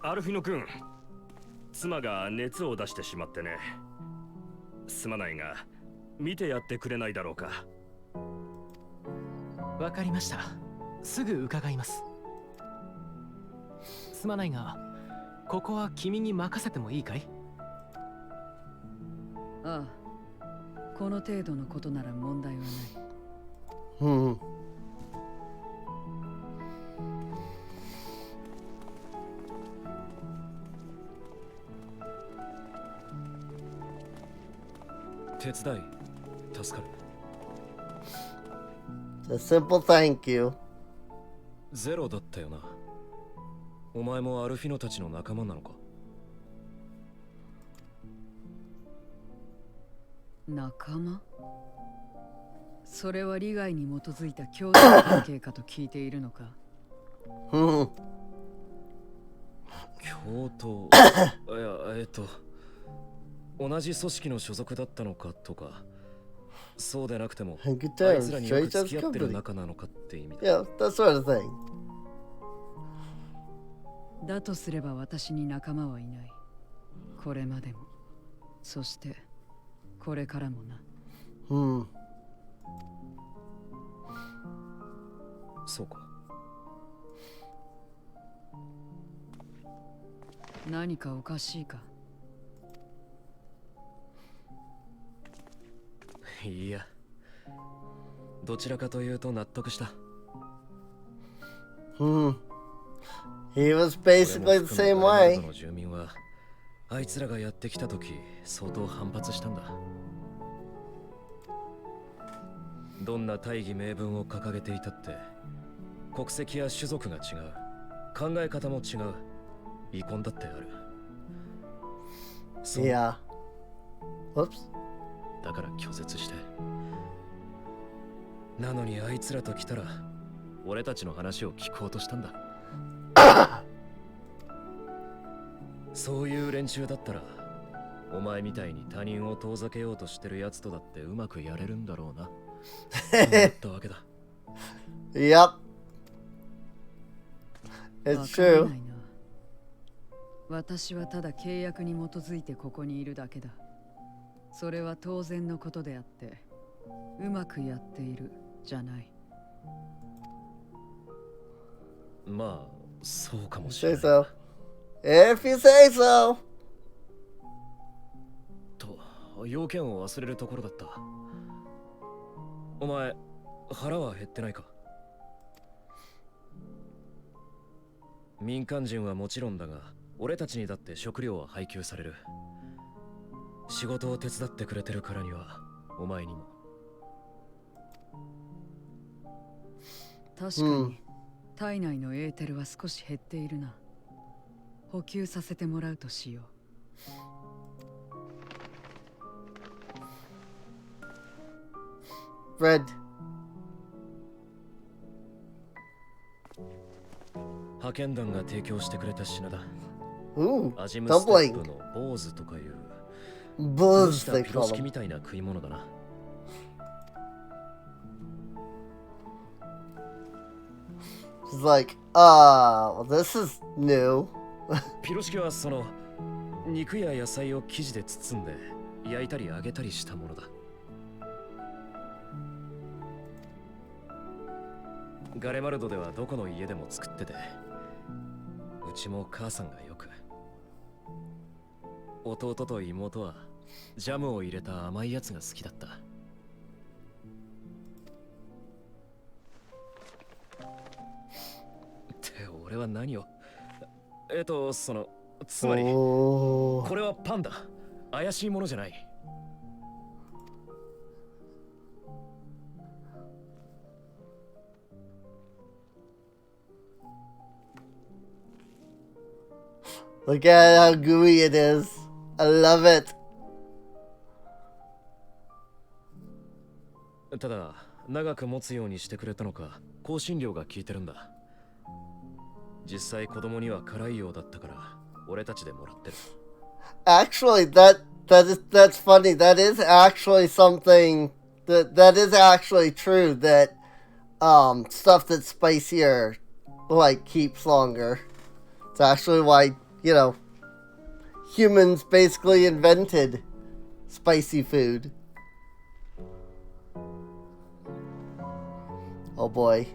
アルフィノ君、妻が熱を出してしまってね。すまないが、見てやってくれないだろうか。わかりました。すぐ伺います。すまないが、ここは君に任せてもいいかい？ああ、この程度のことなら問題はない。手伝い、助かる。A simple thank you. ゼロだったよな。お前もアルフィノたちの仲間なのか？仲間？それは利害に基づいた共同関係かと聞いているのか？共闘いや同じ組織の所属だったのかとか、そうでなくてもあいつらによく付き合ってる仲なのかって意味だ。Yeah, that sort of thing. だとすれば私に仲間はいない。これまでも、そしてこれからもな。そうか。何かおかしいか？いや、どちらかというと納得した。He was basically the same way. の住民はあいつらがやってきた時相当反発したんだ。どんな大義名分を掲げていたって国籍や種族が違う、考え方も違う、遺恨だってある。Yeah. Whoops. だから拒絶して。なのにあいつらと来たら俺たちの話を聞こうとしたんだ。そういう連中だったらお前みたいに他人を遠ざけようとしてるやつとだってうまくやれるんだろうな。そう思ったわけだ。Yep. It's true. 私はただ契約に基づいてここにいるだけだ。それは当然のことであって、うまくやっているじゃない。まあ、そうかもしれ Say ない。so. If you say so. と、要件を忘れるところだった。お前、腹は減ってないか？民間人はもちろんだが、俺たちにだって食料は配給される。仕事を手伝ってくれてるからには、お前にも。確かに、体内のエーテルは少し減っているな。補給させてもらうとしよう。Red. 派遣団が提供してくれた品だ。Ooh, アジムステップ dumpling. のボーズとかいう Buuz, ピ they ロ call シキ them. みたいな食い物だな。She's like, well, this is new. ピロシキはその肉や野菜を生地で包んで焼いたり揚げたりしたものだ。ガレマルドではどこの家でも作ってて、うちも母さんがよく。弟と妹はジャムを入れた甘いやつが好きだった。って俺は何をそのつまりこれはパンだ。怪しいものじゃない。Look at how gooey it is. I love it. ただ長く持つようにしてくれたのか香辛料が効いてるんだ。実際子供には辛いようだったから俺たちでもらってる。 Actually, that's funny. That is actually something that is actually true. That stuff that's spicier like keeps longer. It's actually why, you know, humans basically invented spicy food. Oh boy.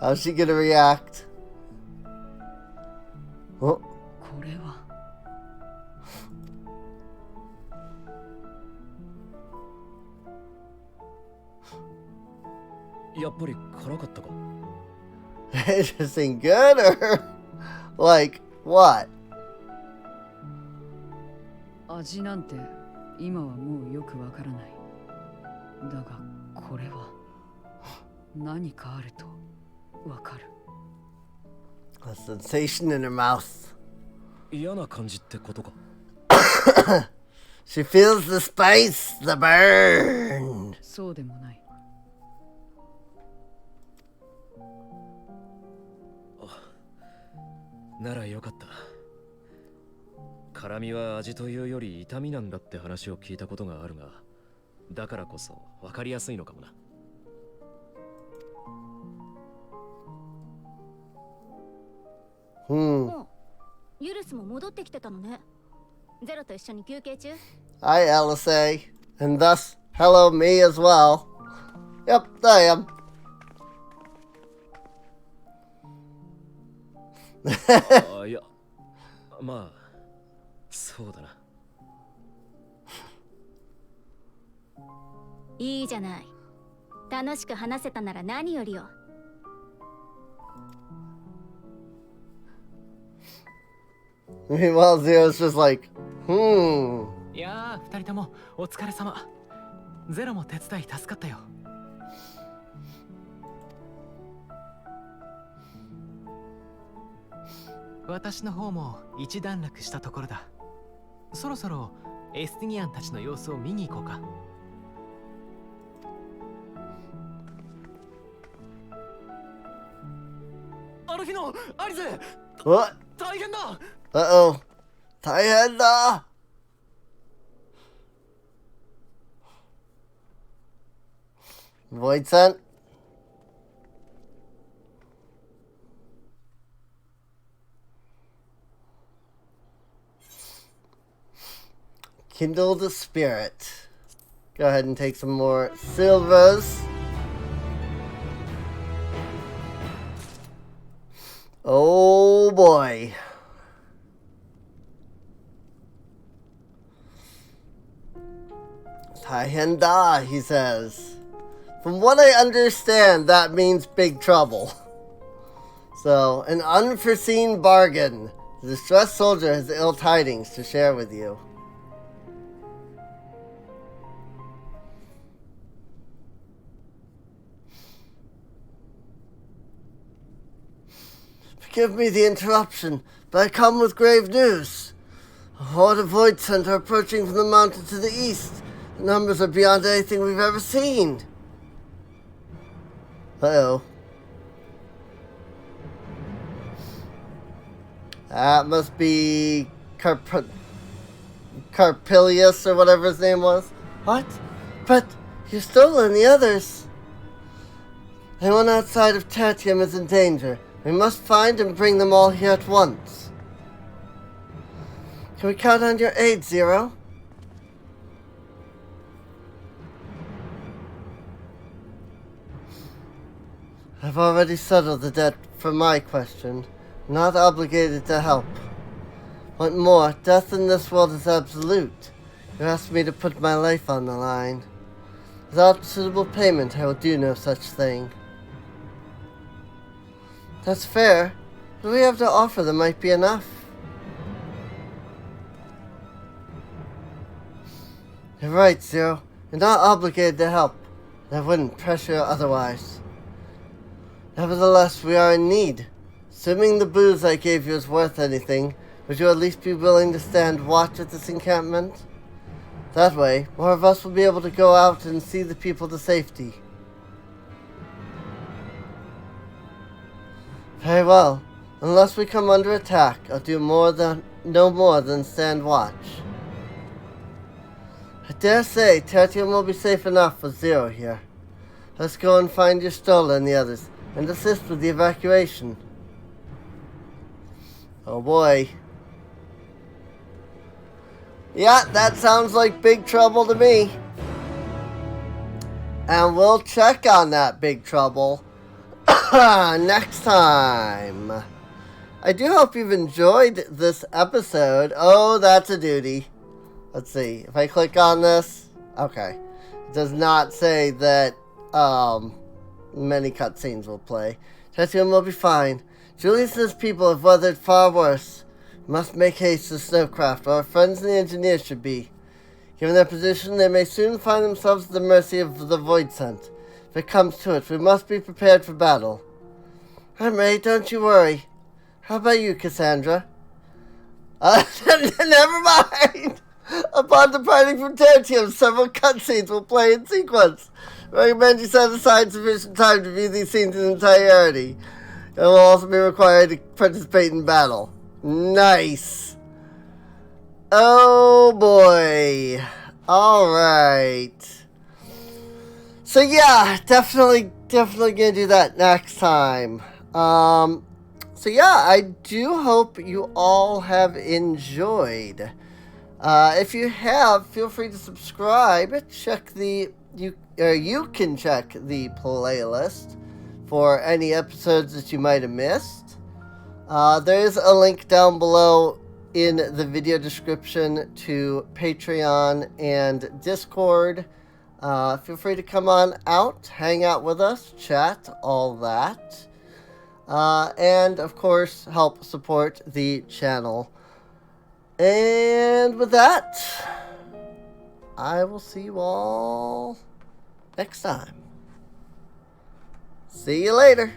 How's she gonna react? Oh. う。これは。やっぱり辛かったか？ Interesting. Good or like what? 味なんて今はもうよくわからない。だがこれは何かあるとわかる。A sensation in her mouth. 嫌な感じってことか？ She feels the spice, the burn. そうでもない。ならよかった。辛みは味というより痛みなんだって話を聞いたことがあるが、だからこそ分かりやすいのかもな。ユルスも戻ってきてたのね。ゼロと一緒に休憩中。 Hi, LSA. And thus, hello, me as well. Yep, I am. あ、いや、まあ、そうだな。いいじゃない。楽しく話せたなら何よりよ。Meanwhile, Zero's just like, いやー、二人ともお疲れ様。ゼロも手伝い助かったよ。私の方も一段落したところだ。そろそろエスティニアンたちの様子を見に行こうか。あの日のアリゼ、 what? 大変だ。 Uh-oh. 大変だ. Void-san? Kindle the spirit. Go ahead and take some more silvers. Oh boy. Tahenda, he says. From what I understand, that means big trouble. So, an unforeseen bargain. The distressed soldier has ill tidings to share with you. Forgive me the interruption, but I come with grave news. A horde of Void Center approaching from the mountain to the east. The numbers are beyond anything we've ever seen. Uh-oh. That must be Carpilius or whatever his name was. What? But you've stolen the others. Anyone outside of Tertium is in danger. We must find and bring them all here at once. Can we count on your aid, Zero? I've already settled the debt for my question. Not obligated to help. What more, death in this world is absolute. You asked me to put my life on the line. Without suitable payment, I will do no such thing. That's fair. What we have to offer them might be enough. You're right, Zero. You're not obligated to help. I wouldn't pressure you otherwise. Nevertheless, we are in need. Assuming the booze I gave you is worth anything, would you at least be willing to stand watch at this encampment? That way, more of us will be able to go out and see the people to safety. Very well. Unless we come under attack, I'll do no more than stand watch. I dare say Tertium will be safe enough with Zero here. Let's go and find your Stola and the others, and assist with the evacuation. Oh boy. Yeah, that sounds like big trouble to me. And we'll check on that big trouble next time. I do hope you've enjoyed this episode. Oh, that's a duty. Let's see. If I click on this, okay. It does not say that many cutscenes will play. Tertium will be fine. Julius's people have weathered far worse. We must make haste to Snowcraft, where our friends and the engineers should be. Given their position, they may soon find themselves at the mercy of the Void Scent. If it comes to it, we must be prepared for battle. I'm ready, don't you worry. How about you, Kassandra? Never mind! Upon departing from Tertium, several cutscenes will play in sequence. Recommend you set aside sufficient time to view these scenes in entirety. It will also be required to participate in battle. Nice! Oh boy. Alright. So yeah, definitely gonna do that next time. So yeah, I do hope you all have enjoyed. If you have, feel free to subscribe. You can check the playlist for any episodes that you might have missed. There is a link down below in the video description to Patreon and Discord. Feel free to come on out, hang out with us, chat, all that. And, of course, help support the channel. And with that, I will see you all next time. See you later.